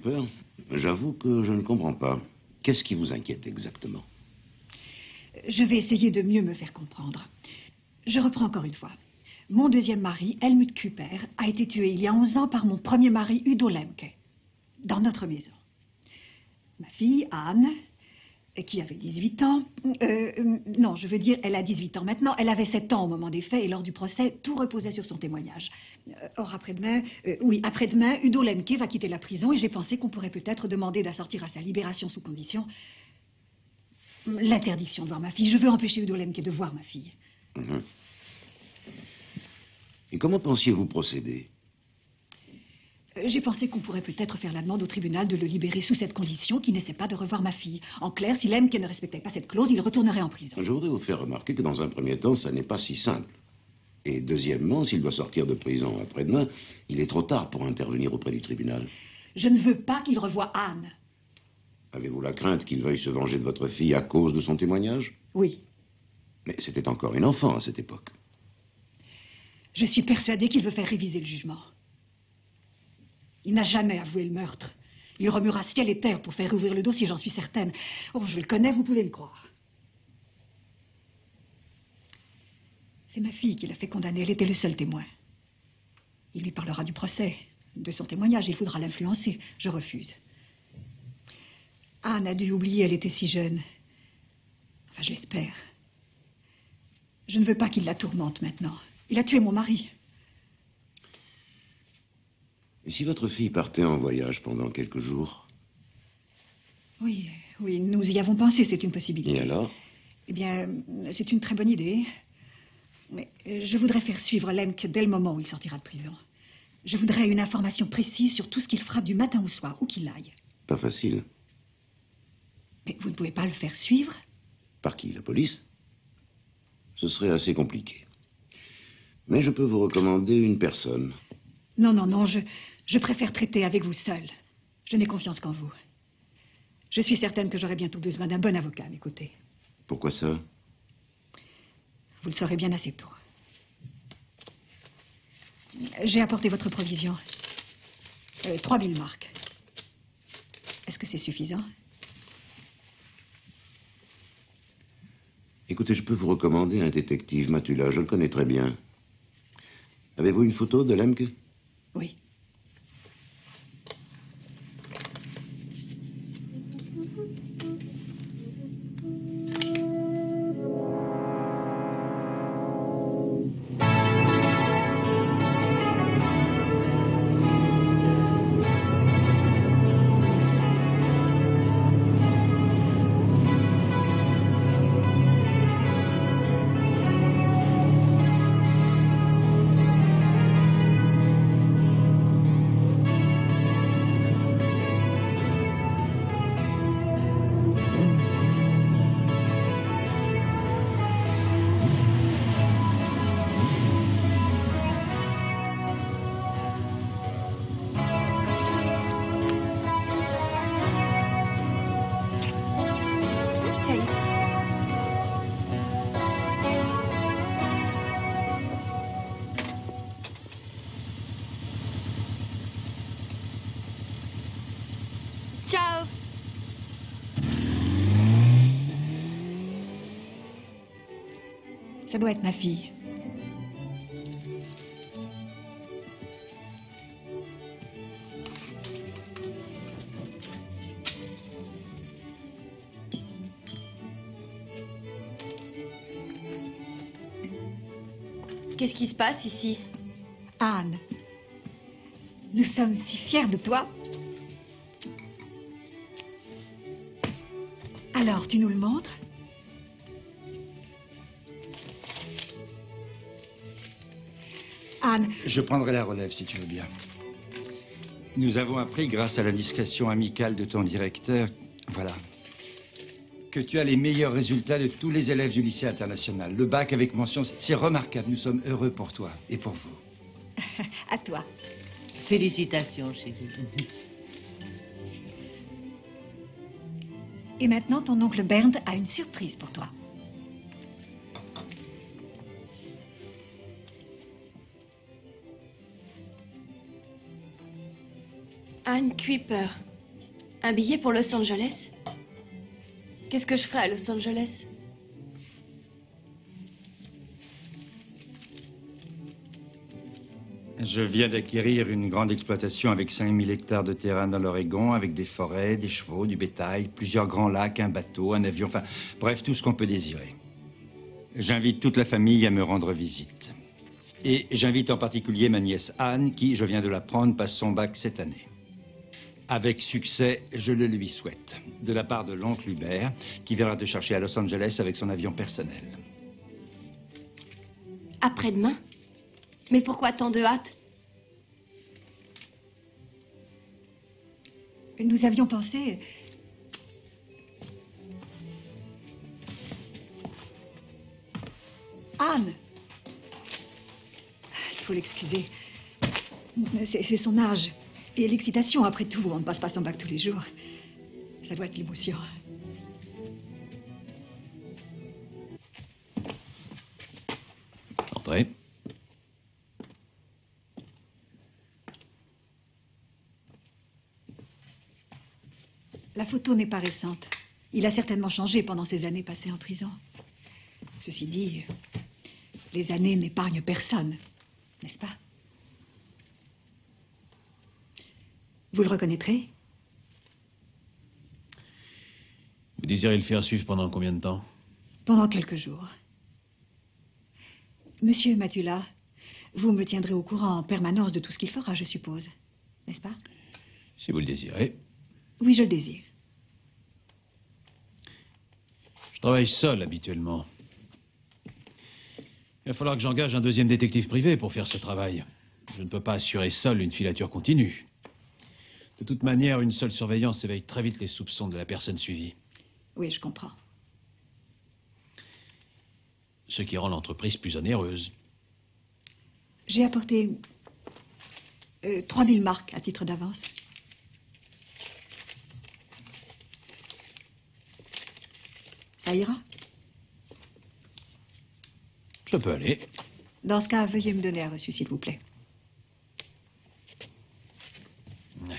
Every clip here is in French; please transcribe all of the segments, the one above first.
Kuiper, j'avoue que je ne comprends pas. Qu'est-ce qui vous inquiète exactement? Je vais essayer de mieux me faire comprendre. Je reprends encore une fois. Mon deuxième mari, Helmut Kuiper, a été tué il y a 11 ans par mon premier mari, Udo Lemke, dans notre maison. Ma fille, Anne, qui avait 18 ans... non, je veux dire, elle a 18 ans maintenant. Elle avait 7 ans au moment des faits et lors du procès, tout reposait sur son témoignage. Or, après-demain, après-demain, Udo Lemke va quitter la prison et j'ai pensé qu'on pourrait peut-être demander d'assortir à sa libération sous condition l'interdiction de voir ma fille. Je veux empêcher Udo Lemke de voir ma fille. Mhm. Et comment pensiez-vous procéder? J'ai pensé qu'on pourrait peut-être faire la demande au tribunal de le libérer sous cette condition, qu'il n'essaie pas de revoir ma fille. En clair, si Lemke ne respectait pas cette clause, il retournerait en prison. Je voudrais vous faire remarquer que dans un premier temps, ça n'est pas si simple. Et deuxièmement, s'il doit sortir de prison après-demain, il est trop tard pour intervenir auprès du tribunal. Je ne veux pas qu'il revoie Anne. Avez-vous la crainte qu'il veuille se venger de votre fille à cause de son témoignage? Oui. Mais c'était encore une enfant à cette époque. Je suis persuadée qu'il veut faire réviser le jugement. Il n'a jamais avoué le meurtre. Il remuera ciel et terre pour faire ouvrir le dossier, j'en suis certaine. Oh, je le connais, vous pouvez me croire. C'est ma fille qui l'a fait condamner, elle était le seul témoin. Il lui parlera du procès, de son témoignage, il faudra l'influencer. Je refuse. Anne a dû oublier, elle était si jeune. Enfin, je l'espère. Je ne veux pas qu'il la tourmente maintenant. Il a tué mon mari. Et si votre fille partait en voyage pendant quelques jours? Oui, oui, nous y avons pensé, c'est une possibilité. Et alors? Eh bien, c'est une très bonne idée. Mais je voudrais faire suivre Lemke dès le moment où il sortira de prison. Je voudrais une information précise sur tout ce qu'il fera du matin au soir, où qu'il aille. Pas facile. Mais vous ne pouvez pas le faire suivre? Par qui? La police? Ce serait assez compliqué. Mais je peux vous recommander une personne. Non, non, non, je préfère traiter avec vous seul. Je n'ai confiance qu'en vous. Je suis certaine que j'aurai bientôt besoin d'un bon avocat à mes côtés. Pourquoi ça? Vous le saurez bien assez tôt. J'ai apporté votre provision. 3000 marks. Est-ce que c'est suffisant? Écoutez, je peux vous recommander un détective, Matula. Je le connais très bien. Avez-vous une photo de Lemke? Oui. Ciao. Ça doit être ma fille. Qu'est-ce qui se passe ici? Anne, nous sommes si fiers de toi. Alors, tu nous le montres? Anne... Je prendrai la relève, si tu veux bien. Nous avons appris, grâce à la discrétion amicale de ton directeur, voilà, que tu as les meilleurs résultats de tous les élèves du lycée international. Le bac avec mention, c'est remarquable. Nous sommes heureux pour toi et pour vous. À toi. Félicitations, chérie. Et maintenant, ton oncle Bernd a une surprise pour toi. Anne Kuiper. Un billet pour Los Angeles? Qu'est-ce que je ferai à Los Angeles? Je viens d'acquérir une grande exploitation avec 5000 hectares de terrain dans l'Oregon, avec des forêts, des chevaux, du bétail, plusieurs grands lacs, un bateau, un avion, enfin, bref, tout ce qu'on peut désirer. J'invite toute la famille à me rendre visite. Et j'invite en particulier ma nièce Anne, qui, je viens de l'apprendre, passe son bac cette année. Avec succès, je le lui souhaite, de la part de l'oncle Hubert, qui viendra te chercher à Los Angeles avec son avion personnel. Après-demain? Mais pourquoi tant de hâte? Nous avions pensé... Anne! Il faut l'excuser. C'est son âge. Et l'excitation, après tout, on ne passe pas son bac tous les jours. Ça doit être l'émotion. Entrez. La photo n'est pas récente. Il a certainement changé pendant ces années passées en prison. Ceci dit, les années n'épargnent personne, n'est-ce pas? Vous le reconnaîtrez? Vous désirez le faire suivre pendant combien de temps? Pendant quelques jours. Monsieur Matula, vous me tiendrez au courant en permanence de tout ce qu'il fera, je suppose. N'est-ce pas? Si vous le désirez. Oui, je le désire. Je travaille seul habituellement. Il va falloir que j'engage un deuxième détective privé pour faire ce travail. Je ne peux pas assurer seul une filature continue. De toute manière, une seule surveillance éveille très vite les soupçons de la personne suivie. Oui, je comprends. Ce qui rend l'entreprise plus onéreuse. J'ai apporté 3000 marques à titre d'avance. Ça ira? Ça peut aller. Dans ce cas, veuillez me donner un reçu, s'il vous plaît. Oui.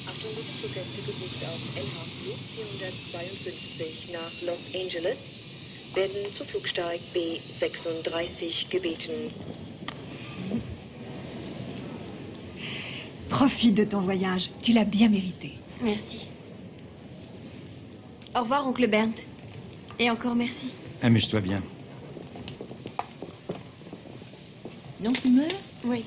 Achtung, bitte Fluggäste gebucht auf LH-Flug 452 nach Los Angeles, werden zu Flugsteig B36 gebeten. Profite de ton voyage. Tu l'as bien mérité. Merci. Au revoir, oncle Bernd. Et encore merci. Amuse-toi bien. Non-fumeur? Oui.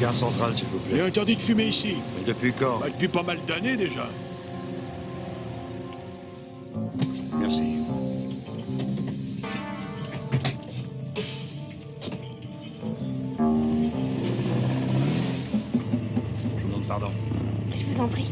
Gare centrale, s'il vous Il est plaît. interdit de fumer ici. Mais depuis quand? Bah, depuis pas mal d'années déjà. Merci. Je vous demande pardon. Je vous en prie.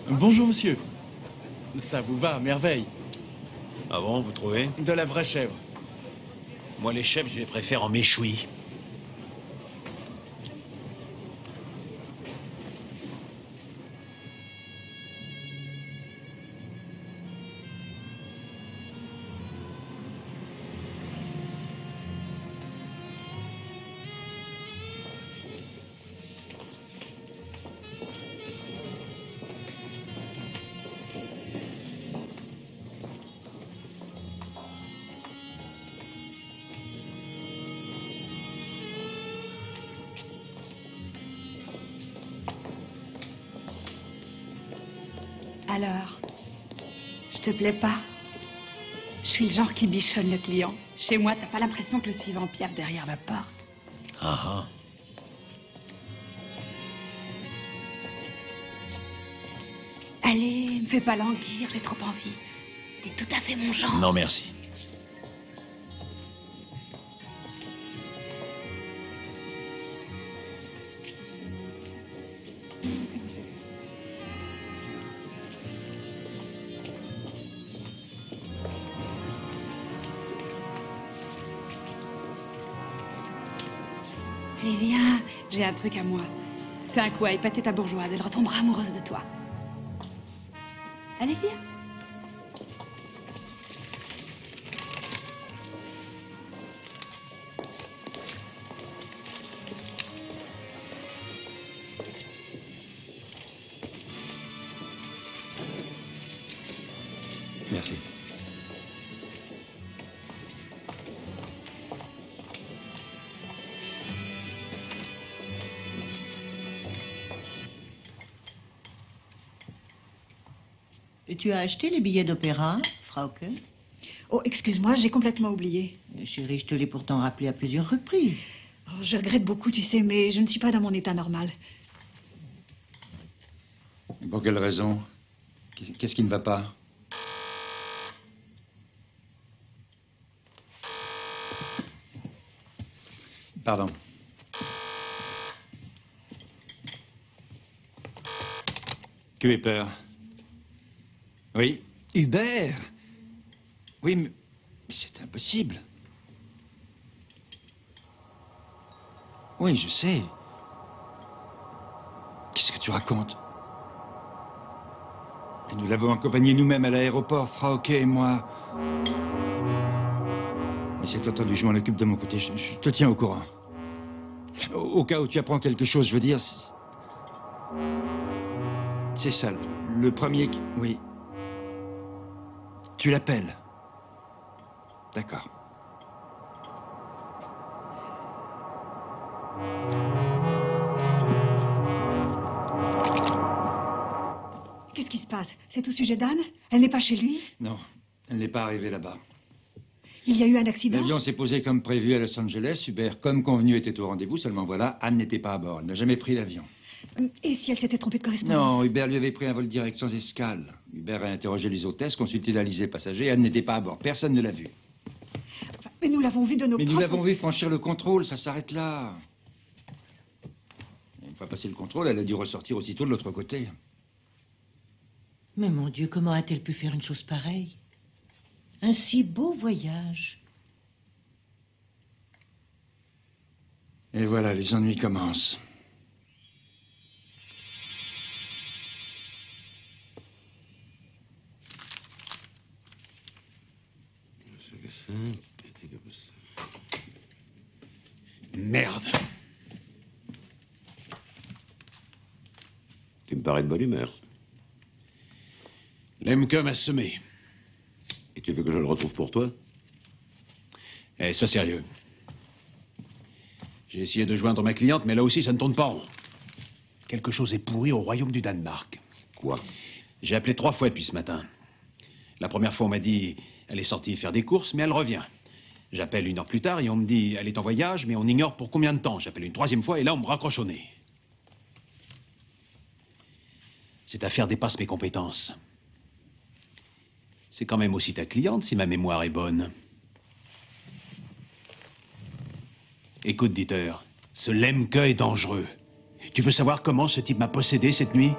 Bonjour, monsieur. Ça vous va, à merveille. Ah bon, vous trouvez? De la vraie chèvre. Moi, les chèvres, je les préfère en méchoui. Alors, je te plais pas? Je suis le genre qui bichonne le client. Chez moi, t'as pas l'impression que le suivant piaffe derrière la porte. Ah ah. Allez, me fais pas languir, j'ai trop envie. T'es tout à fait mon genre. Non, merci. Allez, viens, j'ai un truc à moi. Fais un coup à épater ta bourgeoise, elle retombera amoureuse de toi. Allez, viens. Merci. Et tu as acheté les billets d'opéra, Frauke? Oh, excuse-moi, j'ai complètement oublié. Chérie, je te l'ai pourtant rappelé à plusieurs reprises. Oh, je regrette beaucoup, tu sais, mais je ne suis pas dans mon état normal. Et pour quelle raison? Qu'est-ce qui ne va pas? Pardon. Que ai peur? Oui? Hubert? Oui, mais c'est impossible. Oui, je sais. Qu'est-ce que tu racontes? Et nous l'avons accompagné nous-mêmes à l'aéroport, Frauke et moi. Mais c'est entendu, je m'en occupe de mon côté. Je te tiens au courant. Au cas où tu apprends quelque chose, je veux dire... C'est ça, le premier qui... Oui. Tu l'appelles. D'accord. Qu'est-ce qui se passe? C'est au sujet d'Anne? Elle n'est pas chez lui? Non, elle n'est pas arrivée là-bas. Il y a eu un accident? L'avion s'est posé comme prévu à Los Angeles. Hubert, comme convenu, était au rendez-vous. Seulement voilà, Anne n'était pas à bord. Elle n'a jamais pris l'avion. Et si elle s'était trompée de correspondance? Non, Hubert lui avait pris un vol direct sans escale. Hubert a interrogé les hôtesses, consulté la liste des passagers. Anne n'était pas à bord. Personne ne l'a vue. Mais nous l'avons vu de nos Mais nous propres... l'avons vu franchir le contrôle. Ça s'arrête là. Une fois passé le contrôle, elle a dû ressortir aussitôt de l'autre côté. Mais mon Dieu, comment a-t-elle pu faire une chose pareille? Un si beau voyage. Et voilà, les ennuis commencent. Merde. Tu me parais de bonne humeur. Lemke m'a semé. Et tu veux que je le retrouve pour toi? Eh, sois sérieux. J'ai essayé de joindre ma cliente, mais là aussi, ça ne tourne pas rond. Quelque chose est pourri au royaume du Danemark. Quoi? J'ai appelé 3 fois depuis ce matin. La première fois, on m'a dit, elle est sortie faire des courses, mais elle revient. J'appelle 1 heure plus tard et on me dit, elle est en voyage, mais on ignore pour combien de temps. J'appelle une 3e fois et là, on me raccroche au nez. Cette affaire dépasse mes compétences. C'est quand même aussi ta cliente, si ma mémoire est bonne. Écoute, Dieter, ce Lemke est dangereux. Tu veux savoir comment ce type m'a possédé cette nuit?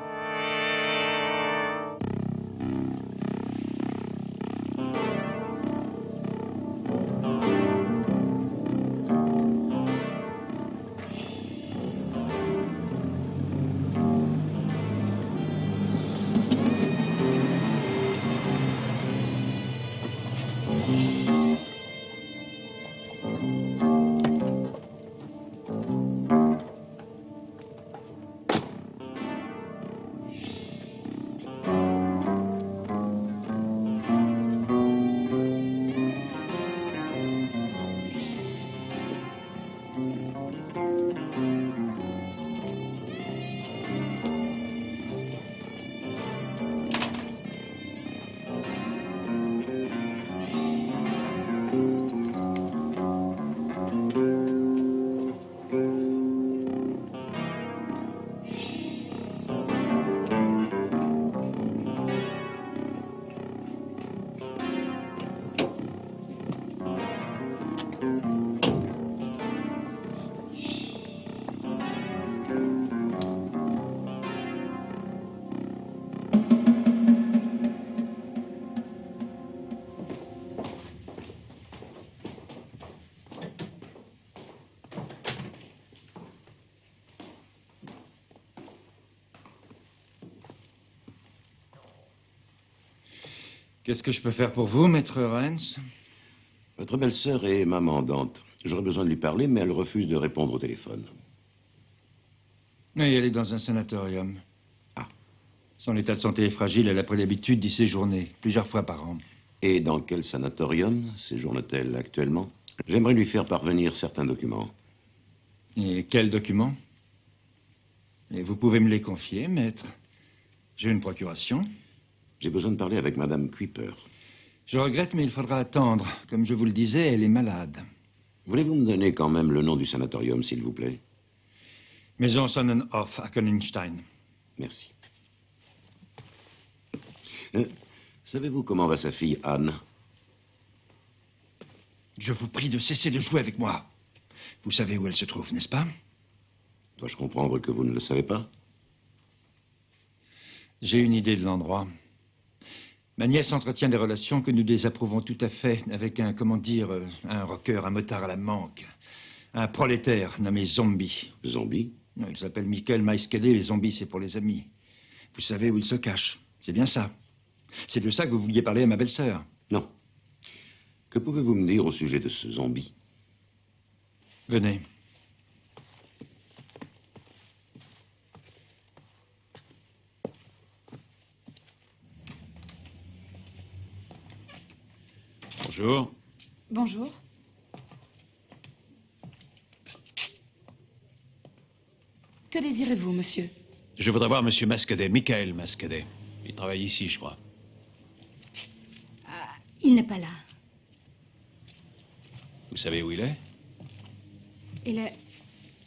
Qu'est-ce que je peux faire pour vous, maître Renz? Votre belle-sœur est ma mandante. J'aurais besoin de lui parler, mais elle refuse de répondre au téléphone. Oui, elle est dans un sanatorium. Ah. Son état de santé est fragile, elle a pris l'habitude d'y séjourner, plusieurs fois par an. Et dans quel sanatorium séjourne-t-elle actuellement? J'aimerais lui faire parvenir certains documents. Et quels documents? Et vous pouvez me les confier, maître? J'ai une procuration. J'ai besoin de parler avec Madame Kuiper. Je regrette, mais il faudra attendre. Comme je vous le disais, elle est malade. Voulez-vous me donner quand même le nom du sanatorium, s'il vous plaît? Maison Sonnenhof à Königstein. Merci. Savez-vous comment va sa fille, Anne? Je vous prie de cesser de jouer avec moi. Vous savez où elle se trouve, n'est-ce pas? Dois-je comprendre que vous ne le savez pas? J'ai une idée de l'endroit. Ma nièce entretient des relations que nous désapprouvons tout à fait avec un, comment dire, un rocker, un motard à la manque. Un prolétaire nommé Zombie. Zombie? Non, il s'appelle Michael Maiskede, les zombies, c'est pour les amis. Vous savez où il se cache. C'est bien ça. C'est de ça que vous vouliez parler à ma belle-sœur. Non. Que pouvez-vous me dire au sujet de ce zombie? Venez. Bonjour. Bonjour. Que désirez-vous, monsieur? Je voudrais voir Monsieur Mascadet, Michael Mascadet. Il travaille ici, je crois. Il n'est pas là. Vous savez où il est?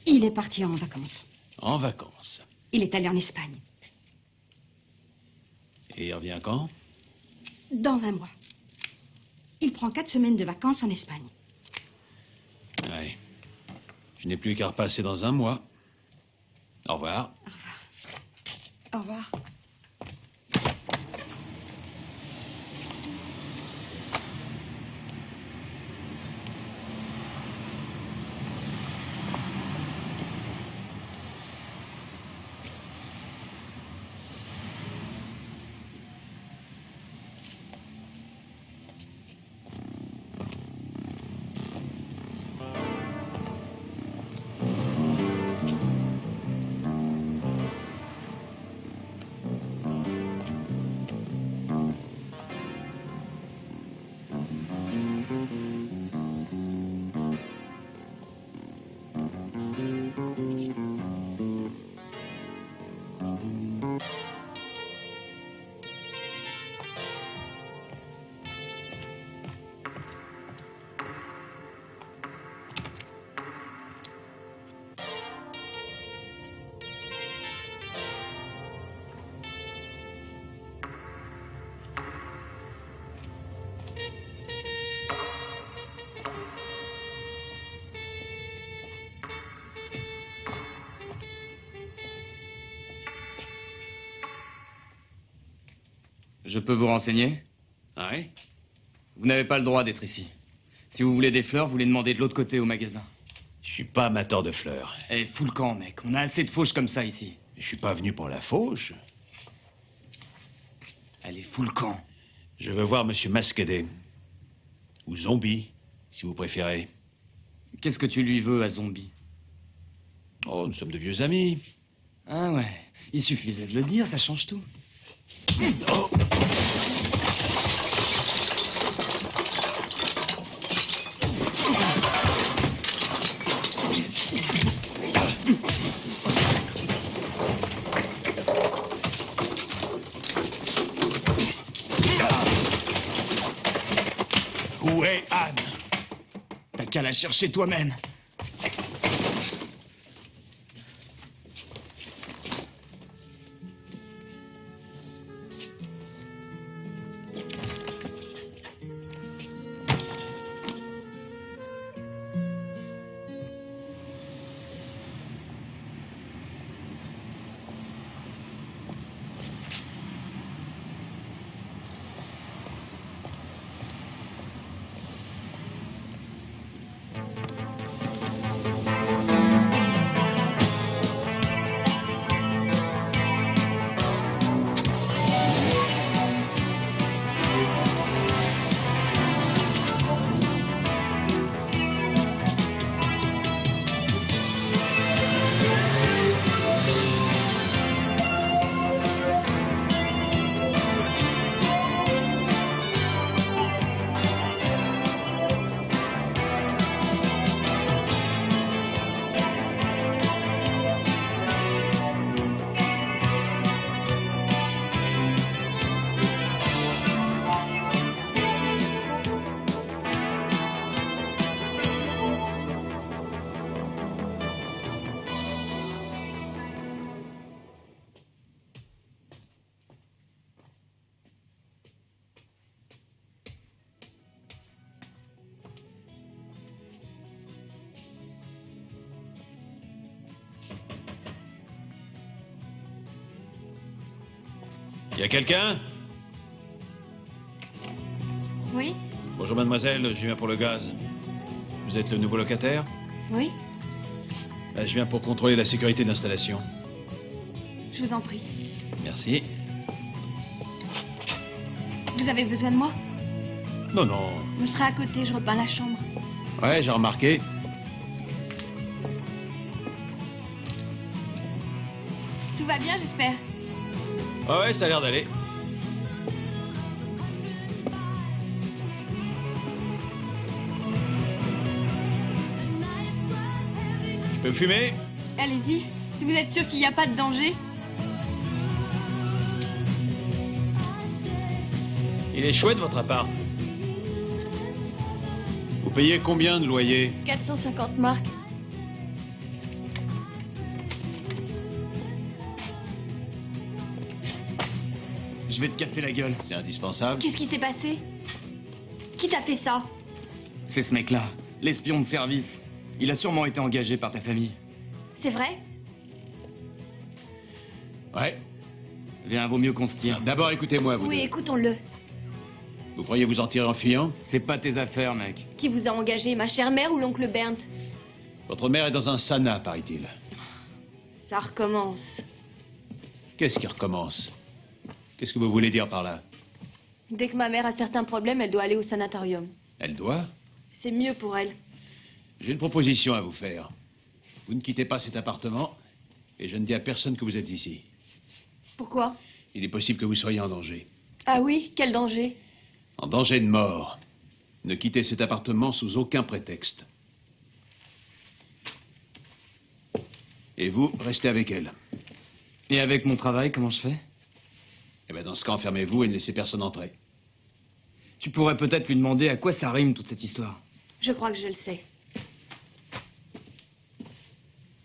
Il est parti en vacances. En vacances. Il est allé en Espagne. Et il revient quand? Dans un mois. Il prend 4 semaines de vacances en Espagne. Oui. Je n'ai plus qu'à repasser dans un mois. Au revoir. Au revoir. Je peux vous renseigner? Ah oui? Vous n'avez pas le droit d'être ici. Si vous voulez des fleurs, vous les demandez de l'autre côté au magasin. Je suis pas amateur de fleurs. Eh, fous le camp, mec. On a assez de fauches comme ça ici. Je suis pas venu pour la fauche. Allez, fous le camp. Je veux voir Monsieur Masquedet. Ou Zombie, si vous préférez. Qu'est-ce que tu lui veux à Zombie? Oh, nous sommes de vieux amis. Ah ouais, il suffisait de le dire, ça change tout. Oh. Où est Anne? T'as qu'à la chercher toi-même. Y a quelqu'un? Oui? Bonjour mademoiselle, je viens pour le gaz. Vous êtes le nouveau locataire? Oui? Je viens pour contrôler la sécurité d'installation. Je vous en prie. Merci. Vous avez besoin de moi? Non, non. Je serai à côté, je repeins la chambre. Ouais, j'ai remarqué. Tout va bien, j'espère. Ouais, ça a l'air d'aller. Je peux fumer? Allez-y, si vous êtes sûr qu'il n'y a pas de danger. Il est chouette votre appart. Vous payez combien de loyer? 450 marks. Je vais te casser la gueule. C'est indispensable. Qu'est-ce qui s'est passé? Qui t'a fait ça? C'est ce mec-là, l'espion de service. Il a sûrement été engagé par ta famille. C'est vrai? Ouais. Viens, vaut mieux qu'on se tire. D'abord, écoutez-moi, vous Oui, deux. écoutons-le. Vous croyez vous en tirer en fuyant? C'est pas tes affaires, mec. Qui vous a engagé, ma chère mère ou l'oncle Bernd? Votre mère est dans un sauna, paraît-il. Ça recommence. Qu'est-ce qui recommence? Qu'est-ce que vous voulez dire par là? Dès que ma mère a certains problèmes, elle doit aller au sanatorium. Elle doit? C'est mieux pour elle. J'ai une proposition à vous faire. Vous ne quittez pas cet appartement et je ne dis à personne que vous êtes ici. Pourquoi? Il est possible que vous soyez en danger. Ah oui? Quel danger? En danger de mort. Ne quittez cet appartement sous aucun prétexte. Et vous, restez avec elle. Et avec mon travail, comment je fais? Eh bien, dans ce cas, enfermez-vous et ne laissez personne entrer. Tu pourrais peut-être lui demander à quoi ça rime toute cette histoire. Je crois que je le sais.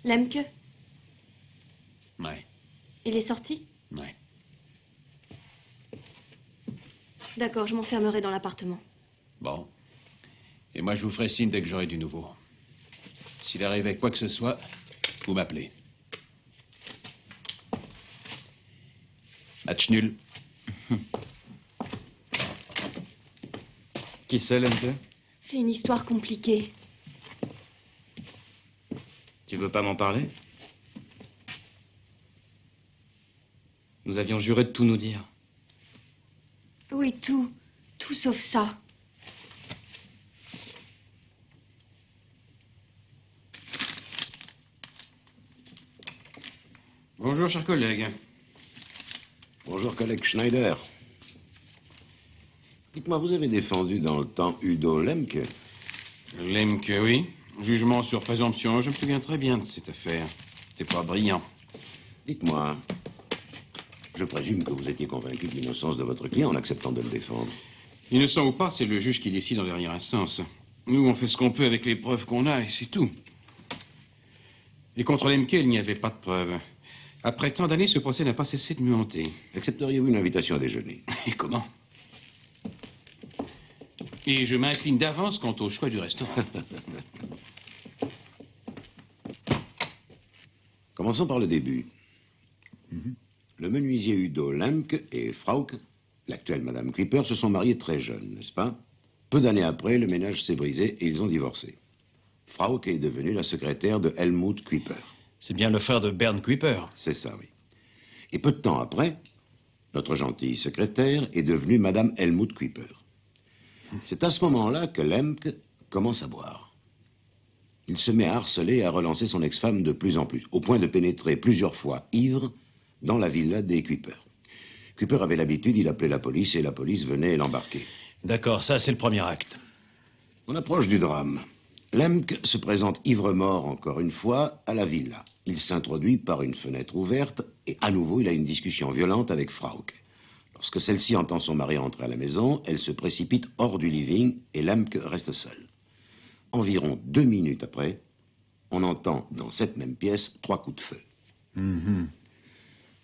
Lemke? Ouais, Il est sorti? ouais. D'accord, je m'enfermerai dans l'appartement. Bon. Et moi, je vous ferai signe dès que j'aurai du nouveau. S'il arrivait quoi que ce soit, vous m'appelez. Match nul. Qui c'est, Lemke? C'est une histoire compliquée. Tu veux pas m'en parler? Nous avions juré de tout nous dire. Oui, tout. Tout sauf ça. Bonjour, chers collègues. Bonjour, collègue Schneider. Dites-moi, vous avez défendu dans le temps Udo Lemke? Lemke, oui. Jugement sur présomption, je me souviens très bien de cette affaire. C'est pas brillant. Dites-moi, je présume que vous étiez convaincu de l'innocence de votre client en acceptant de le défendre. Innocent ou pas, c'est le juge qui décide en dernière instance. Nous, on fait ce qu'on peut avec les preuves qu'on a et c'est tout. Et contre Lemke, il n'y avait pas de preuves. Après tant d'années, ce procès n'a pas cessé de me hanter. Accepteriez-vous une invitation à déjeuner? Et comment? Et je m'incline d'avance quant au choix du restaurant. Commençons par le début. Le menuisier Udo Lemke et Frauke, l'actuelle Madame Kuiper, se sont mariés très jeunes, n'est-ce pas? Peu d'années après, le ménage s'est brisé et ils ont divorcé. Frauke est devenue la secrétaire de Helmut Kuiper. C'est bien le frère de Bernd Kuiper. C'est ça, oui. Et peu de temps après, notre gentille secrétaire est devenue Madame Helmut Kuiper. C'est à ce moment-là que Lemke commence à boire. Il se met à harceler et à relancer son ex-femme de plus en plus, au point de pénétrer plusieurs fois, ivre, dans la villa des Kuiper. Kuiper avait l'habitude, il appelait la police et la police venait l'embarquer. D'accord, ça c'est le premier acte. On approche du drame. Lemke se présente ivre-mort encore une fois à la villa. Il s'introduit par une fenêtre ouverte et à nouveau il a une discussion violente avec Frauke. Lorsque celle-ci entend son mari entrer à la maison, elle se précipite hors du living et Lemke reste seul. Environ 2 minutes après, on entend dans cette même pièce 3 coups de feu.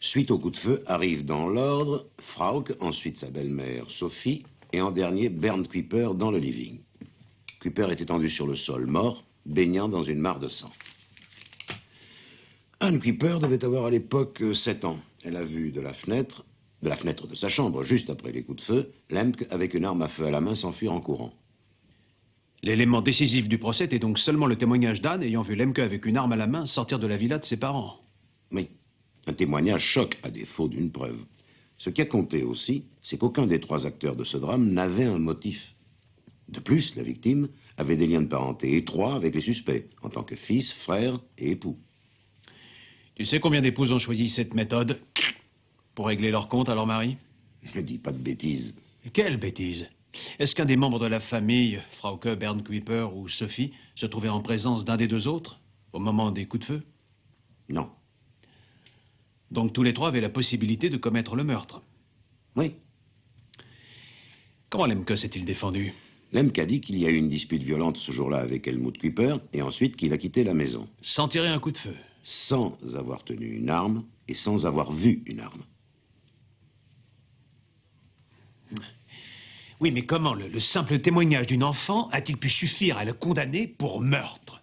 Suite aux coups de feu, arrivent dans l'ordre Frauke, ensuite sa belle-mère Sophie, et en dernier Bernd Kuiper dans le living. Kuiper est étendu sur le sol, mort, baignant dans une mare de sang. Anne Kuiper devait avoir à l'époque 7 ans. Elle a vu de la fenêtre de sa chambre, juste après les coups de feu, Lemke, avec une arme à feu à la main, s'enfuir en courant. L'élément décisif du procès était donc seulement le témoignage d'Anne ayant vu Lemke avec une arme à la main sortir de la villa de ses parents. Oui, un témoignage choque à défaut d'une preuve. Ce qui a compté aussi, c'est qu'aucun des 3 acteurs de ce drame n'avait un motif. De plus, la victime avait des liens de parenté étroits avec les suspects, en tant que fils, frère et époux. Tu sais combien d'épouses ont choisi cette méthode pour régler leur compte à leur mari? Ne dis pas de bêtises. Quelle bêtise? Est-ce qu'un des membres de la famille, Frauke, Bernd Kuiper ou Sophie, se trouvait en présence d'un des 2 autres au moment des coups de feu? Non. Donc tous les 3 avaient la possibilité de commettre le meurtre? Oui. Comment Lemke s'est-il défendu? Lemke a dit qu'il y a eu une dispute violente ce jour-là avec Helmut Kuiper et ensuite qu'il a quitté la maison. Sans tirer un coup de feu? Sans avoir tenu une arme et sans avoir vu une arme. Oui, mais comment le simple témoignage d'une enfant a-t-il pu suffire à le condamner pour meurtre?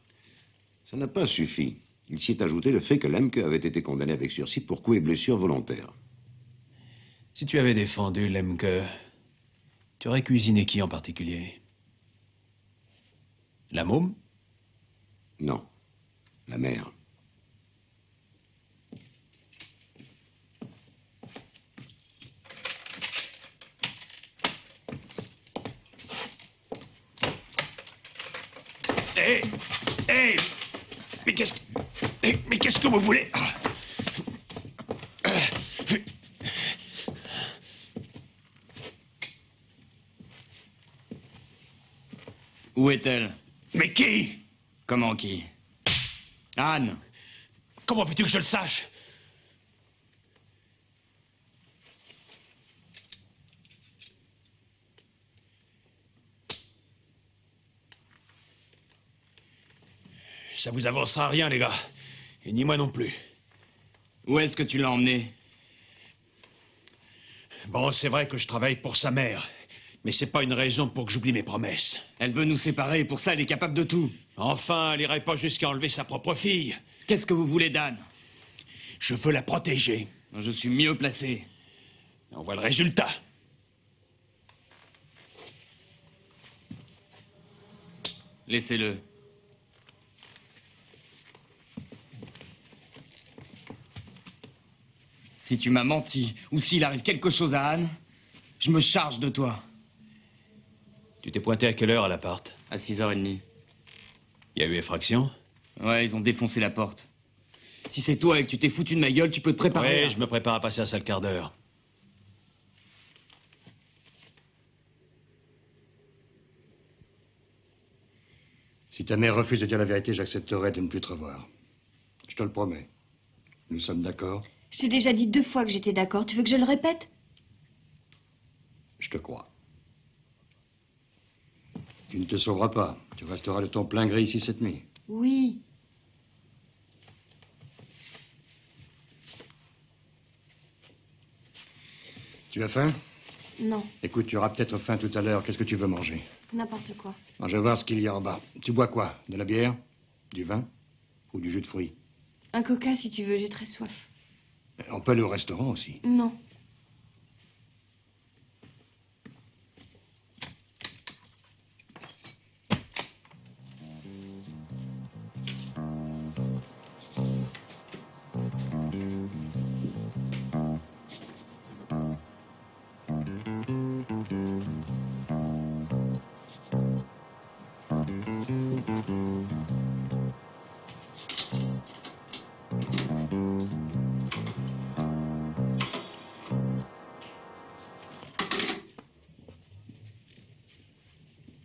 Ça n'a pas suffi. Il s'y est ajouté le fait que Lemke avait été condamné avec sursis pour coups et blessures volontaires. Si tu avais défendu Lemke, tu aurais cuisiné qui en particulier? La môme? Non. La mère. Hé, mais qu'est-ce que vous voulez? Où est-elle? Mais qui? Comment qui? Anne. Comment veux-tu que je le sache? Ça vous avancera rien, les gars. Et ni moi non plus. Où est-ce que tu l'as emmenée? Bon, c'est vrai que je travaille pour sa mère. Mais c'est pas une raison pour que j'oublie mes promesses. Elle veut nous séparer, et pour ça elle est capable de tout. Enfin, elle irait pas jusqu'à enlever sa propre fille. Qu'est-ce que vous voulez d'Anne? Je veux la protéger. Je suis mieux placé. On voit le résultat. Laissez-le. Si tu m'as menti, ou s'il arrive quelque chose à Anne, je me charge de toi. Tu t'es pointé à quelle heure à l'appart? À 6h30. Il y a eu effraction? Ouais, ils ont défoncé la porte. Si c'est toi et que tu t'es foutu de ma gueule, tu peux te préparer. Oui, je me prépare à passer un sale quart d'heure. Si ta mère refuse de dire la vérité, j'accepterai de ne plus te revoir. Je te le promets. Nous sommes d'accord? J'ai déjà dit 2 fois que j'étais d'accord. Tu veux que je le répète? Je te crois. Tu ne te sauveras pas. Tu resteras de ton plein gré ici cette nuit. Oui. Tu as faim? Non, Écoute, tu auras peut-être faim tout à l'heure. Qu'est-ce que tu veux manger? n'importe quoi. Bon, je vais voir ce qu'il y a en bas. Tu bois quoi? De la bière? Du vin? Ou du jus de fruits? Un coca si tu veux, j'ai très soif. On peut aller au restaurant aussi. Non.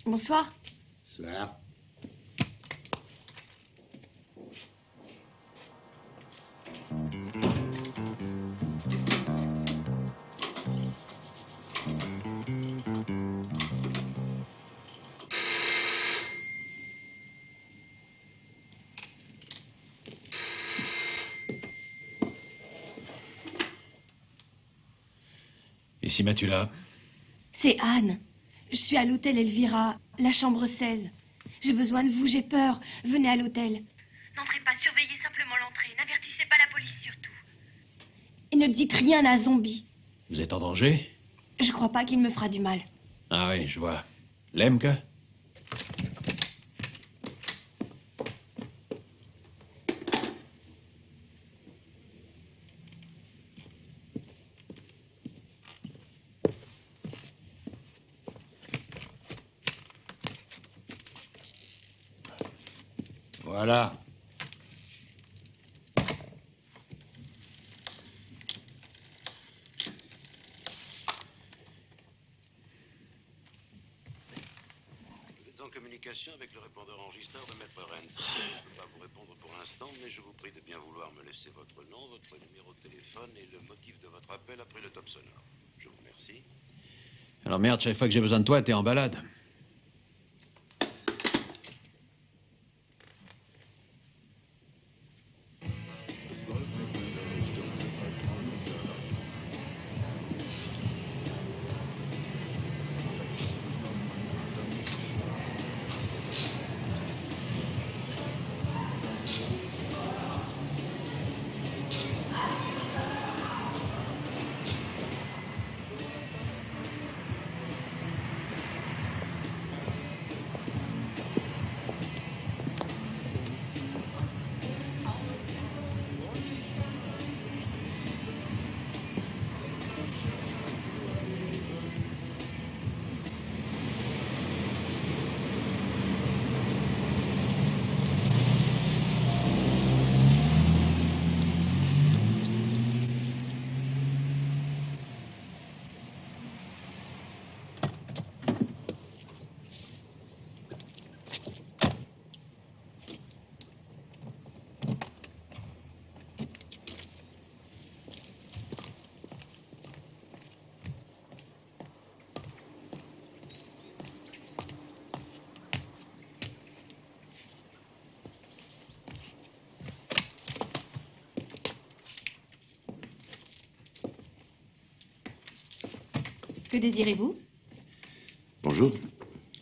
Bonsoir. Soir. Et si Matula? C'est Anne. Je suis à l'hôtel Elvira, la chambre 16. J'ai besoin de vous, j'ai peur. Venez à l'hôtel. N'entrez pas, surveillez simplement l'entrée. N'avertissez pas la police surtout. Et ne dites rien à Zombie. Vous êtes en danger? Je crois pas qu'il me fera du mal. Ah oui, je vois. Lemke? Voilà. Vous êtes en communication avec le répondeur enregistreur de Maître Rennes. Je ne peux pas vous répondre pour l'instant, mais je vous prie de bien vouloir me laisser votre nom, votre numéro de téléphone et le motif de votre appel après le top sonore. Je vous remercie. Alors merde, chaque fois que j'ai besoin de toi, t'es en balade. Que désirez-vous? Bonjour.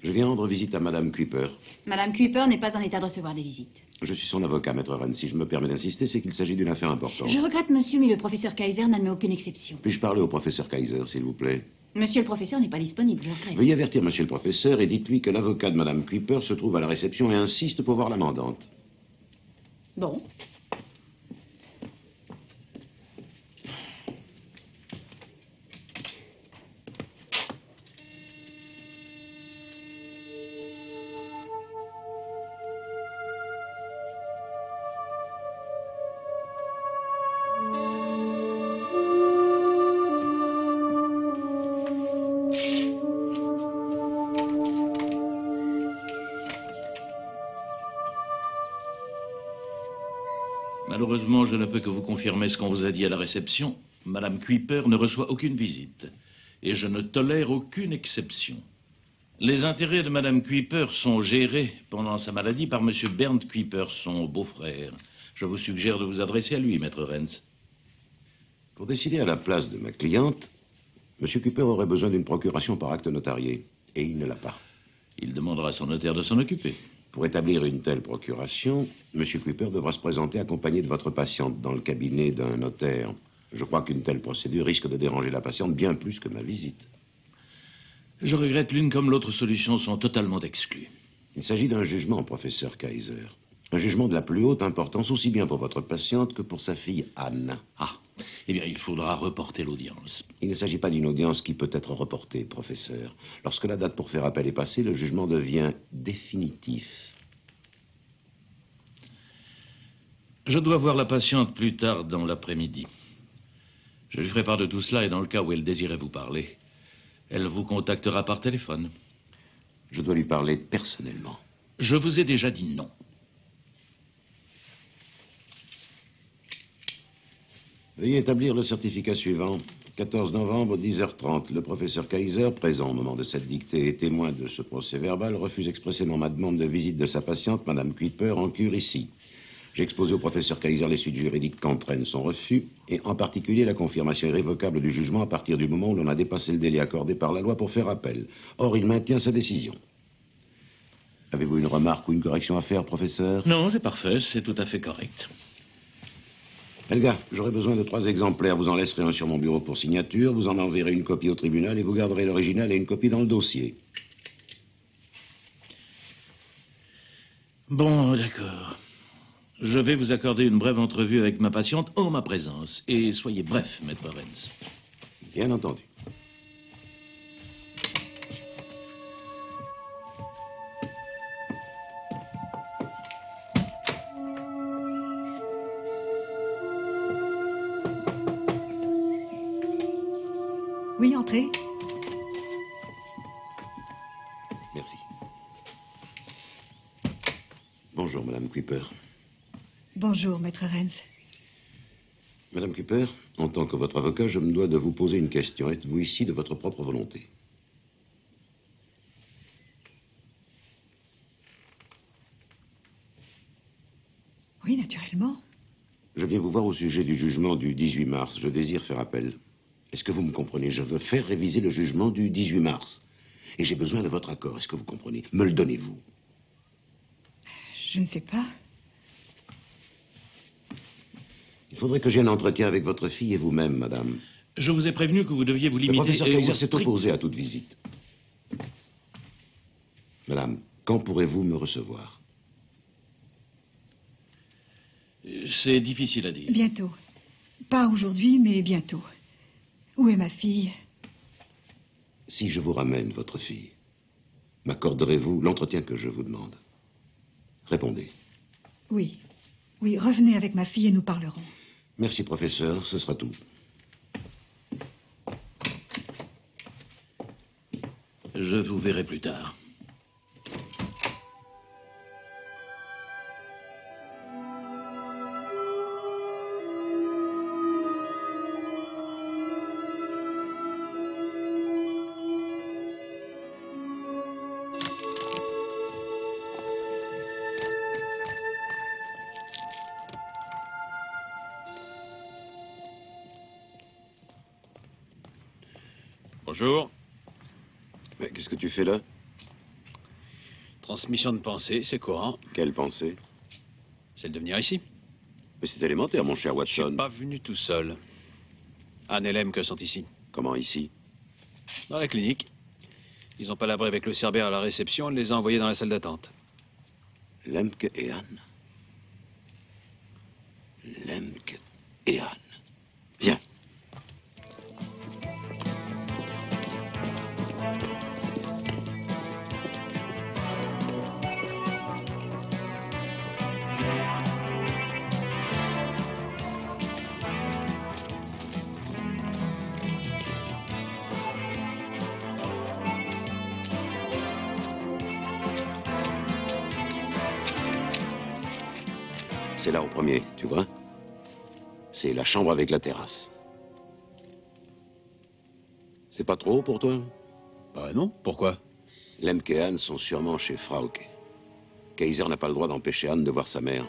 Je viens rendre visite à Madame Kuiper. Madame Kuiper n'est pas en état de recevoir des visites. Je suis son avocat, Maître Rennes. Si je me permets d'insister, c'est qu'il s'agit d'une affaire importante. Je regrette, monsieur, mais le professeur Kaiser n'admet aucune exception. Puis-je parler au professeur Kaiser, s'il vous plaît? Monsieur le professeur n'est pas disponible, je regrette. Veuillez avertir monsieur le professeur et dites-lui que l'avocat de madame Kuiper se trouve à la réception et insiste pour voir la mandante. Bon. Malheureusement, je ne peux que vous confirmer ce qu'on vous a dit à la réception. Madame Kuiper ne reçoit aucune visite. Et je ne tolère aucune exception. Les intérêts de Madame Kuiper sont gérés pendant sa maladie par Monsieur Bernd Kuiper, son beau-frère. Je vous suggère de vous adresser à lui, Maître Renz. Pour décider à la place de ma cliente, monsieur Kuiper aurait besoin d'une procuration par acte notarié. Et il ne l'a pas. Il demandera à son notaire de s'en occuper. Pour établir une telle procuration, M. Kuiper devra se présenter accompagné de votre patiente dans le cabinet d'un notaire. Je crois qu'une telle procédure risque de déranger la patiente bien plus que ma visite. Je regrette, l'une comme l'autre solution sont totalement exclues. Il s'agit d'un jugement, professeur Kaiser. Un jugement de la plus haute importance, aussi bien pour votre patiente que pour sa fille Anne. Ah, eh bien, il faudra reporter l'audience. Il ne s'agit pas d'une audience qui peut être reportée, professeur. Lorsque la date pour faire appel est passée, le jugement devient définitif. Je dois voir la patiente plus tard dans l'après-midi. Je lui ferai part de tout cela et dans le cas où elle désirait vous parler, elle vous contactera par téléphone. Je dois lui parler personnellement. Je vous ai déjà dit non. Veuillez établir le certificat suivant. 14 novembre, 10h30. Le professeur Kaiser, présent au moment de cette dictée et témoin de ce procès-verbal, refuse expressément ma demande de visite de sa patiente, Madame Kuiper, en cure ici. J'ai exposé au professeur Kaiser les suites juridiques qu'entraîne son refus, et en particulier la confirmation irrévocable du jugement à partir du moment où l'on a dépassé le délai accordé par la loi pour faire appel. Or, il maintient sa décision. Avez-vous une remarque ou une correction à faire, professeur? Non, c'est parfait, c'est tout à fait correct. Helga, j'aurai besoin de 3 exemplaires. Vous en laisserez un sur mon bureau pour signature, vous en enverrez une copie au tribunal et vous garderez l'original et une copie dans le dossier. Bon, d'accord. Je vais vous accorder une brève entrevue avec ma patiente en ma présence. Et soyez bref, Maître Renz. Bien entendu. Oui, entrez. Merci. Bonjour, Madame Kuiper. Bonjour, Maître Renz. Madame Kuiper, en tant que votre avocat, je me dois de vous poser une question. Êtes-vous ici de votre propre volonté? Oui, naturellement. Je viens vous voir au sujet du jugement du 18 mars. Je désire faire appel. Est-ce que vous me comprenez? Je veux faire réviser le jugement du 18 mars. Et j'ai besoin de votre accord. Est-ce que vous comprenez? Me le donnez-vous? Je ne sais pas. Il faudrait que j'aie un entretien avec votre fille et vous-même, madame. Je vous ai prévenu que vous deviez vous limiter... Le professeur Kaiser s'est strict... opposé à toute visite. Madame, quand pourrez-vous me recevoir? C'est difficile à dire. Bientôt. Pas aujourd'hui, mais bientôt. Où est ma fille? Si je vous ramène votre fille, m'accorderez-vous l'entretien que je vous demande? Répondez. Oui. Oui, revenez avec ma fille et nous parlerons. Merci, professeur. Ce sera tout. Je vous verrai plus tard. Bonjour. Mais qu'est-ce que tu fais là? Transmission de pensée, c'est courant. Quelle pensée? Celle de venir ici. Mais c'est élémentaire, mon cher Watson. Je suis pas venu tout seul. Anne et Lemke sont ici. Comment ici? Dans la clinique. Ils n'ont pas labré avec le cerbère à la réception, on les a envoyés dans la salle d'attente. Lemke et Anne. Lemke et Anne. Viens. C'est là au premier, tu vois? C'est la chambre avec la terrasse. C'est pas trop haut pour toi? Bah non, pourquoi? Lemke et Anne sont sûrement chez Frauke. Kaiser n'a pas le droit d'empêcher Anne de voir sa mère.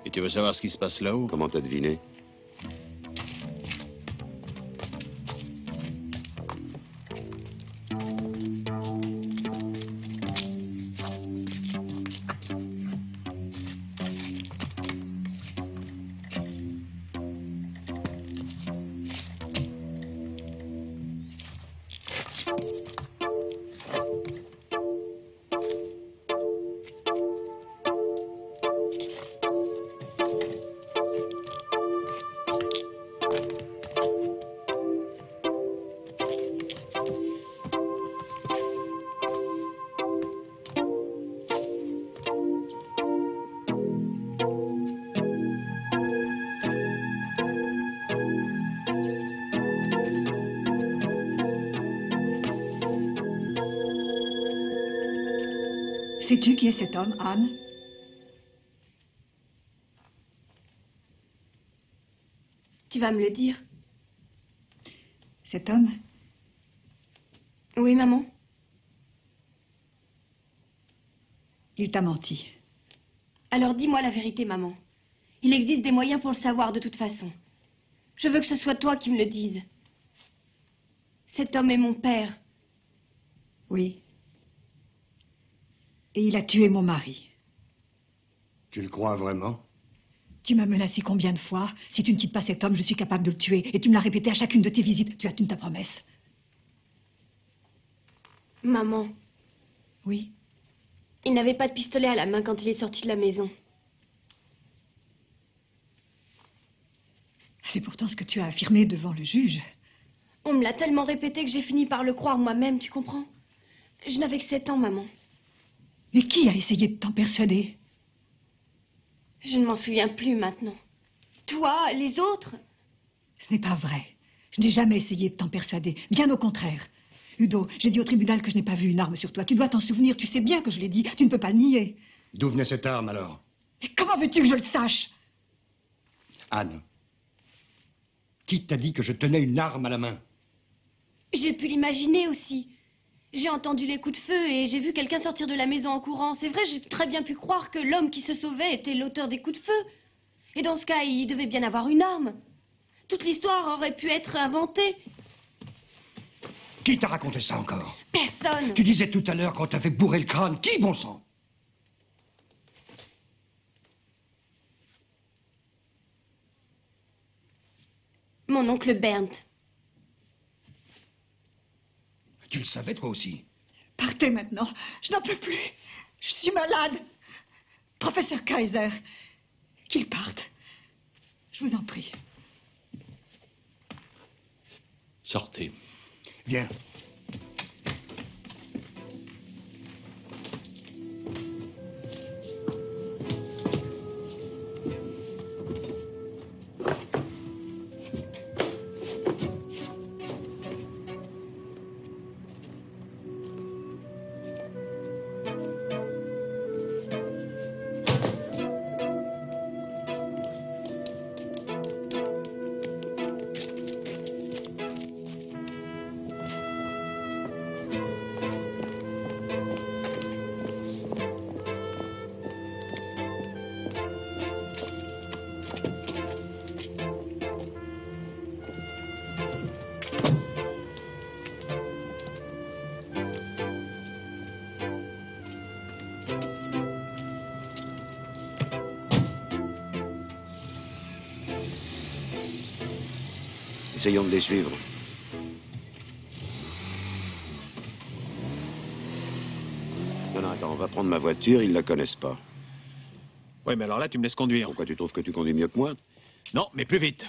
Et tu veux savoir ce qui se passe là-haut? Comment t'as deviné? Sais-tu qui est cet homme, Anne? Tu vas me le dire. Cet homme? Oui, maman. Il t'a menti. Alors dis-moi la vérité, maman. Il existe des moyens pour le savoir de toute façon. Je veux que ce soit toi qui me le dises. Cet homme est mon père. Oui. Et il a tué mon mari. Tu le crois vraiment? Tu m'as menacé combien de fois? Si tu ne quittes pas cet homme, je suis capable de le tuer. Et tu me l'as répété à chacune de tes visites. Tu as tenu ta promesse. Maman. Oui? Il n'avait pas de pistolet à la main quand il est sorti de la maison. C'est pourtant ce que tu as affirmé devant le juge. On me l'a tellement répété que j'ai fini par le croire moi-même, tu comprends? Je n'avais que 7 ans, maman. Mais qui a essayé de t'en persuader? Je ne m'en souviens plus maintenant. Toi, les autres? Ce n'est pas vrai. Je n'ai jamais essayé de t'en persuader. Bien au contraire. Udo, j'ai dit au tribunal que je n'ai pas vu une arme sur toi. Tu dois t'en souvenir, tu sais bien que je l'ai dit. Tu ne peux pas le nier. D'où venait cette arme, alors? Mais comment veux-tu que je le sache? Anne, qui t'a dit que je tenais une arme à la main? J'ai pu l'imaginer aussi. J'ai entendu les coups de feu et j'ai vu quelqu'un sortir de la maison en courant. C'est vrai, j'ai très bien pu croire que l'homme qui se sauvait était l'auteur des coups de feu. Et dans ce cas, il devait bien avoir une arme. Toute l'histoire aurait pu être inventée. Qui t'a raconté ça encore? Personne. Tu disais tout à l'heure qu'on t'avait bourré le crâne. Qui, bon sang? Mon oncle Bernd. Tu le savais, toi aussi? Partez maintenant. Je n'en peux plus. Je suis malade. Professeur Kaiser, qu'il parte. Je vous en prie. Sortez. Viens. Essayons de les suivre. prendre ma voiture, ils la connaissent pas. Oui, mais alors là, tu me laisses conduire. Pourquoi tu trouves que tu conduis mieux que moi? Non, mais plus vite.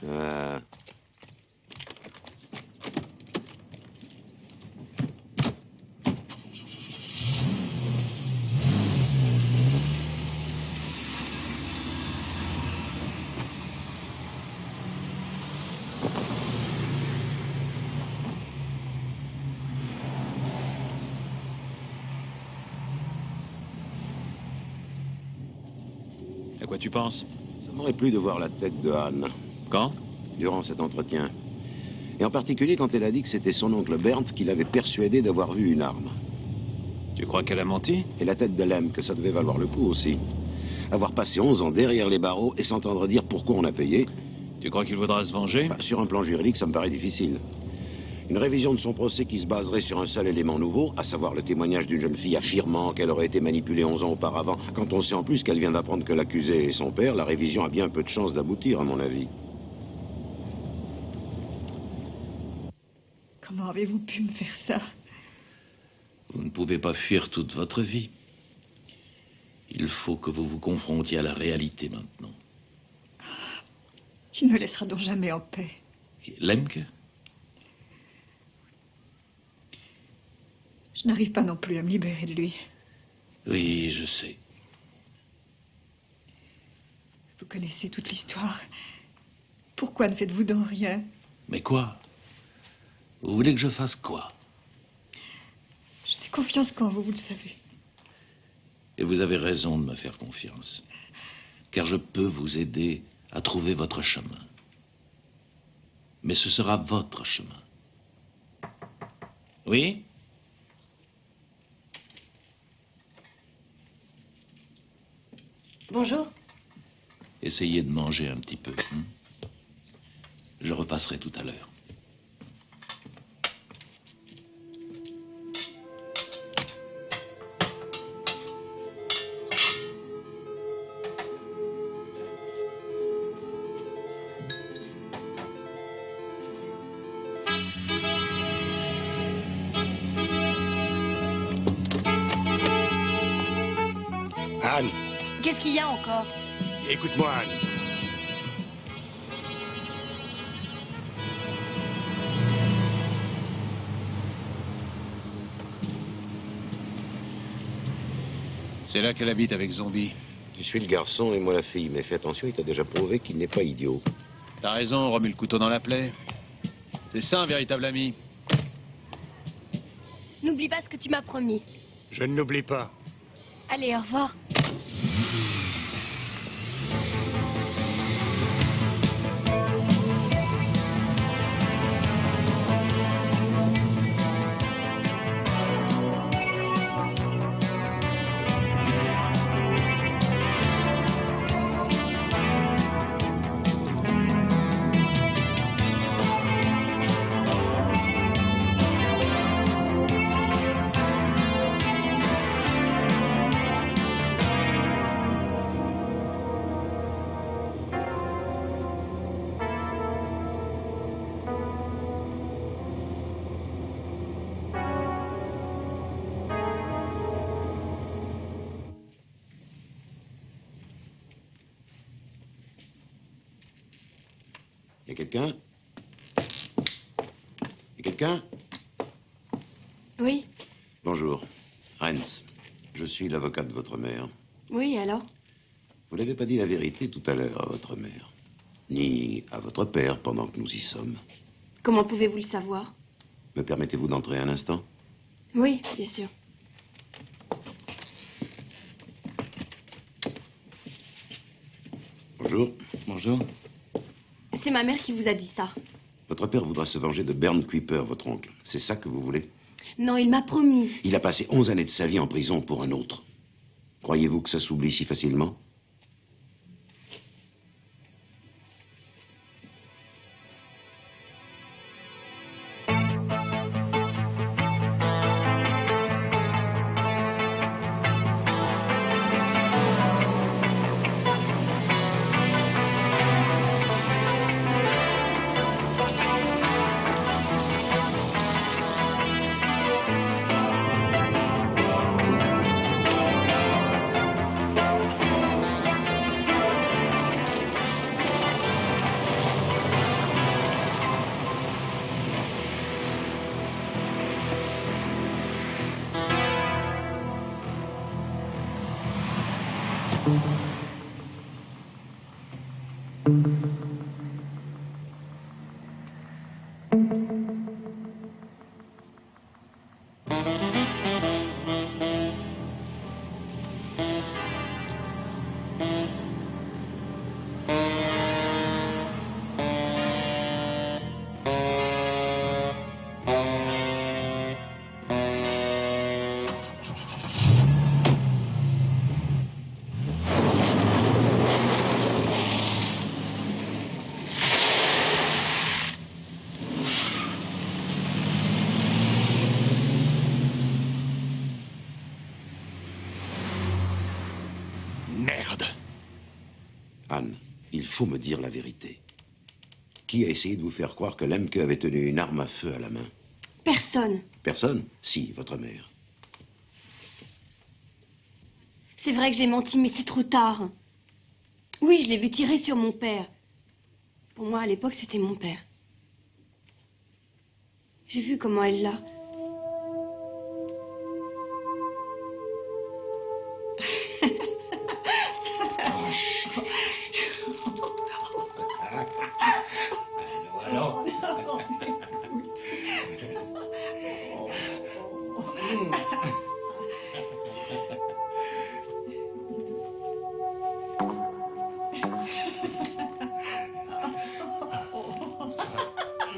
À quoi tu penses? Ça m'aurait plu de voir la tête de Anne. Quand? Durant cet entretien. Et en particulier quand elle a dit que c'était son oncle Bernd qui l'avait persuadé d'avoir vu une arme. Tu crois qu'elle a menti? Et la tête de Lem, que ça devait valoir le coup aussi. Avoir passé 11 ans derrière les barreaux et s'entendre dire pourquoi on a payé. Tu crois qu'il voudra se venger? Sur un plan juridique, ça me paraît difficile. Une révision de son procès qui se baserait sur un seul élément nouveau, à savoir le témoignage d'une jeune fille affirmant qu'elle aurait été manipulée 11 ans auparavant. Quand on sait en plus qu'elle vient d'apprendre que l'accusé est son père, la révision a bien peu de chances d'aboutir, à mon avis. Comment avez-vous pu me faire ça? Vous ne pouvez pas fuir toute votre vie. Il faut que vous vous confrontiez à la réalité maintenant. Il me laissera donc jamais en paix. Lemke? Je n'arrive pas non plus à me libérer de lui. Oui, je sais. Vous connaissez toute l'histoire. Pourquoi ne faites-vous donc rien? Mais quoi? Vous voulez que je fasse quoi? Je fais confiance quand vous le savez. Et vous avez raison de me faire confiance. Car je peux vous aider à trouver votre chemin. Mais ce sera votre chemin. Oui? Bonjour. Essayez de manger un petit peu. Je repasserai tout à l'heure. Anne, Qu'est-ce qu'il y a encore? écoute-moi, Anne. C'est là qu'elle habite avec Zombie. Tu suis le garçon et moi la fille, mais fais attention, il t'a déjà prouvé qu'il n'est pas idiot. T'as raison, remue le couteau dans la plaie. C'est ça un véritable ami. N'oublie pas ce que tu m'as promis. Je ne l'oublie pas. Allez, au revoir. Y a quelqu'un? Y a quelqu'un? Oui. Bonjour. Renz. Je suis l'avocat de votre mère. Oui, alors? Vous n'avez pas dit la vérité tout à l'heure à votre mère. Ni à votre père pendant que nous y sommes. Comment pouvez-vous le savoir? Me permettez-vous d'entrer un instant? Oui, bien sûr. Bonjour. Bonjour. C'est ma mère qui vous a dit ça. Votre père voudra se venger de Bernd Kuiper, votre oncle. C'est ça que vous voulez? Non, il m'a promis. Il a passé 11 années de sa vie en prison pour un autre. Croyez-vous que ça s'oublie si facilement? Il faut me dire la vérité. Qui a essayé de vous faire croire que Lemke avait tenu une arme à feu à la main? Personne. Personne? Si, votre mère. C'est vrai que j'ai menti, mais c'est trop tard. Oui, je l'ai vu tirer sur mon père. Pour moi, à l'époque, c'était mon père. J'ai vu comment elle l'a. Alors.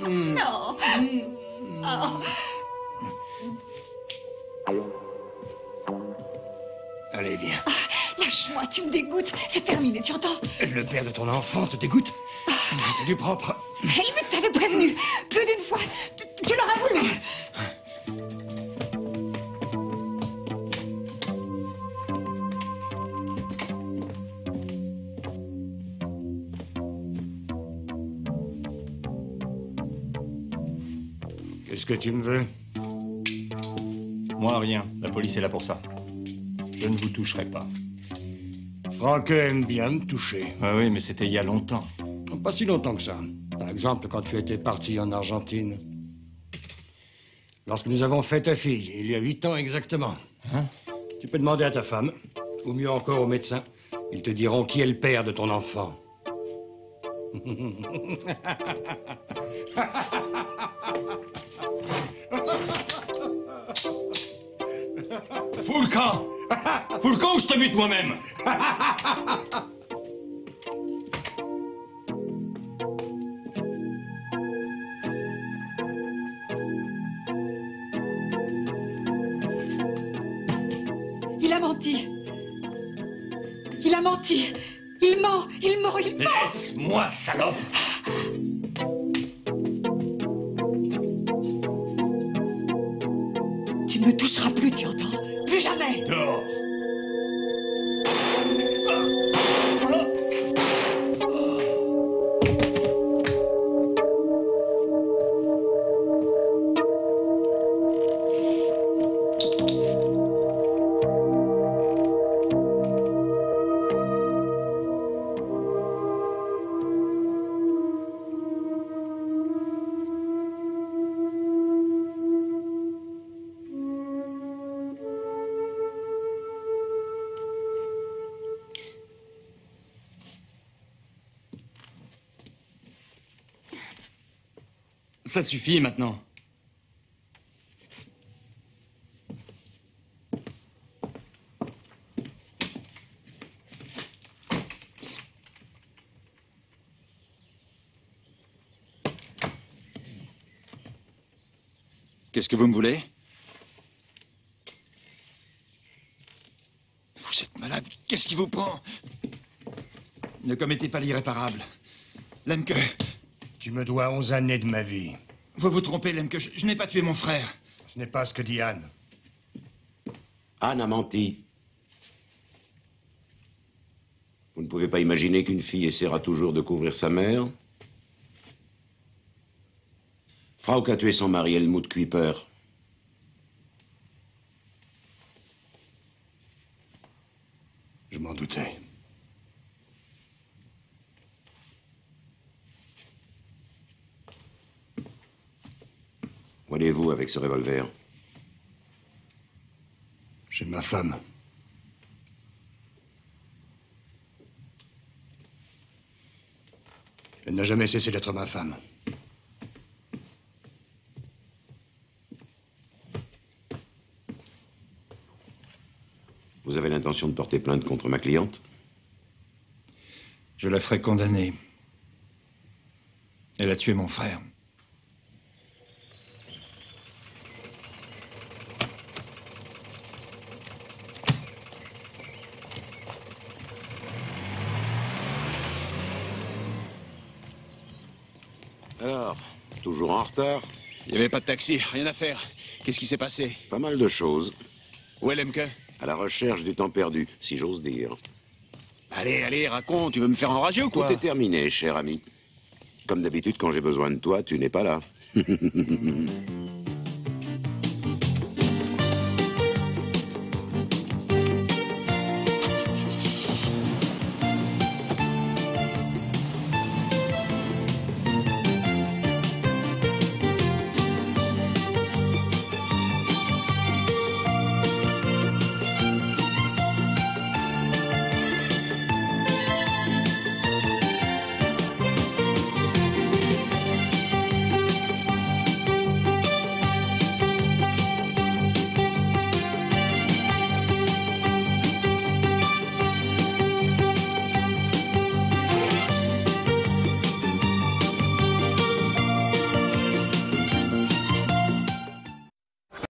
Non. Oh. Allez, viens. Lâche-moi, tu me dégoûtes. C'est terminé, tu entends? Le père de ton enfant te dégoûte? C'est du propre. Helmut t'avait prévenu. Plus d'une fois. Tu l'auras voulu. Qu'est-ce que tu me veux? Moi, rien. La police est là pour ça. Je ne vous toucherai pas. Frauke aime bien me toucher. Ah oui, mais c'était il y a longtemps. Pas si longtemps que ça. Par exemple, quand tu étais parti en Argentine. Lorsque nous avons fait ta fille, il y a 8 ans exactement. Hein? Tu peux demander à ta femme, ou mieux encore au médecin. Ils te diront qui est le père de ton enfant. Fous le camp! Fous le camp ou je te bute moi-même! Il a menti. Il a menti. Il ment. Il ment. Il ment. Laisse-moi, salope! Tu ne me toucheras plus, tu entends? Plus jamais. Dehors! Ça suffit maintenant. Qu'est-ce que vous me voulez? Vous êtes malade. Qu'est-ce qui vous prend? Ne commettez pas l'irréparable. Lemke. Tu me dois 11 années de ma vie. Vous vous trompez, Lemke. Je n'ai pas tué mon frère. Ce n'est pas ce que dit Anne. Anne a menti. Vous ne pouvez pas imaginer qu'une fille essaiera toujours de couvrir sa mère? Frauke a tué son mari, Helmut Kuiper. Je m'en doutais. Où allez-vous avec ce revolver? Chez ma femme. Elle n'a jamais cessé d'être ma femme. Vous avez l'intention de porter plainte contre ma cliente? Je la ferai condamner. Elle a tué mon frère. Alors, toujours en retard? Il n'y avait pas de taxi, rien à faire. Qu'est-ce qui s'est passé? Pas mal de choses. Où est Lemke? À la recherche du temps perdu, si j'ose dire. Allez, allez, raconte, tu veux me faire enrager ou quoi? Tout est terminé, cher ami. Comme d'habitude, quand j'ai besoin de toi, tu n'es pas là.